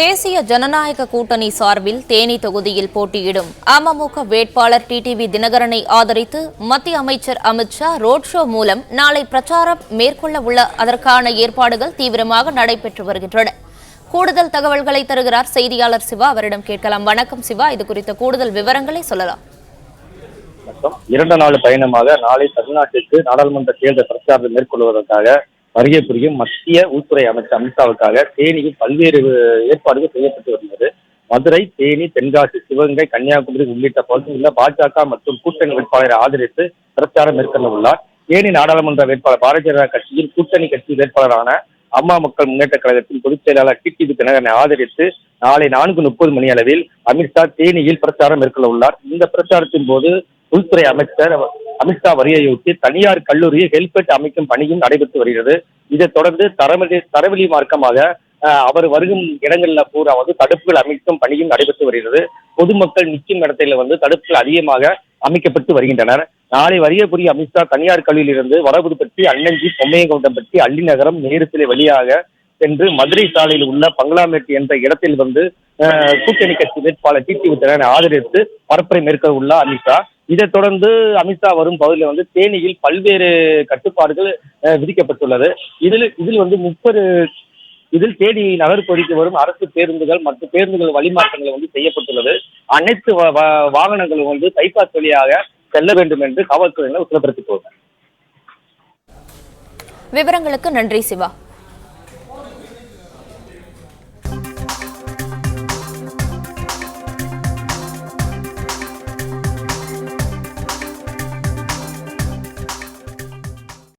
தேசிய ஜனநாயக கூட்டணி சார்பில் தேனி தொகுதியில் போட்டியிடும் அமமுக வேட்பாளர் டிடிவி தினகரனை ஆதரித்து மத்திய அமைச்சர் அமித் ஷா ரோட் ஷோ மூலம் நாளை பிரச்சாரம் மேற்கொள்ள உள்ள அதற்கான ஏற்பாடுகள் தீவிரமாக நடைபெற்று வருகின்றன. கூடுதல் தகவல்களை தருகிறார் செய்தியாளர் சிவா. அவரிடம் கேட்கலாம். வணக்கம் சிவா, இது குறித்த கூடுதல் விவரங்களை சொல்லலாம். 2 நாள் பயணமாக நாளை தமிழ்நாட்டிற்கு நாடாளுமன்ற தேர்தல் பிரச்சாரத்தை மேற்கொள்வதற்காக வருகை புரியும் மத்திய உள்துறை அமைச்சர் அமித்ஷாவுக்காக தேனியில் பல்வேறு ஏற்பாடுகள் செய்யப்பட்டு வருகிறது. மதுரை, தேனி, தென்காசி, சிவகங்கை, கன்னியாகுமரி உள்ளிட்ட பகுதிகளில் பாஜக மற்றும் கூட்டணி வேட்பாளரை ஆதரித்து பிரச்சாரம் மேற்கொள்ள உள்ளார். தேனி நாடாளுமன்ற வேட்பாளர் பாரதிய ஜனதா கட்சியின் கூட்டணி கட்சி வேட்பாளரான அம்மா மக்கள் முன்னேற்ற கழகத்தின் பொதுச் செயலாளர் டிடிவி தினகரனை ஆதரித்து நாளை 4:30 மணி அளவில் அமித்ஷா தேனியில் பிரச்சாரம் மேற்கொள்ள உள்ளார். இந்த பிரச்சாரத்தின் போது உள்துறை அமைச்சர் அமித்ஷா வருகையொட்டி தனியார் கல்லூரியில் ஹெல்மெட் அமைக்கும் பணியும் நடைபெற்று வருகிறது. இதைத் தொடர்ந்து தரவழி மார்க்கமாக அவர் வருகும் இடங்களில் பூரா தடுப்புகள் அமைக்கும் பணியும் நடைபெற்று வருகிறது. பொதுமக்கள் நிற்கும் இடத்துல தடுப்புகள் அதிகமாக அமைக்கப்பட்டு வருகின்றனர். நாளை வருகை புரிய அமித்ஷா தனியார் கல்லூரியிலிருந்து வடபுதுப்பட்டி, அன்னஞ்சி, பொம்மையங்கவுண்டம்பட்டி, அள்ளிநகரம், நேருத்திலை வழியாக சென்று மதுரை சாலையில் உள்ள பங்களாமேட்டு என்ற இடத்தில் கூட்டணி கட்சி வேட்பாளர் டிடிவி தினகரனை ஆதரித்து பரப்புரை மேற்கொள்ள உள்ள அமித்ஷா. இதைத் தொடர்ந்து அமித்ஷா வரும் பகுதியில் தேனியில் பல்வேறு கட்டுப்பாடுகள் விதிக்கப்பட்டுள்ளது. இதில் தேனி நகர்பகுதிக்கு வரும் அரசு பேருந்துகள் மற்றும் பேருந்துகள் வழிமாற்றங்கள் செய்யப்பட்டுள்ளது. அனைத்து வாகனங்களும் பைபாஸ் வழியாக செல்ல வேண்டும் என்று காவல்துறையினர் உத்தரவிட்டு போகிறார். விவரங்களுக்கு நன்றி சிவா.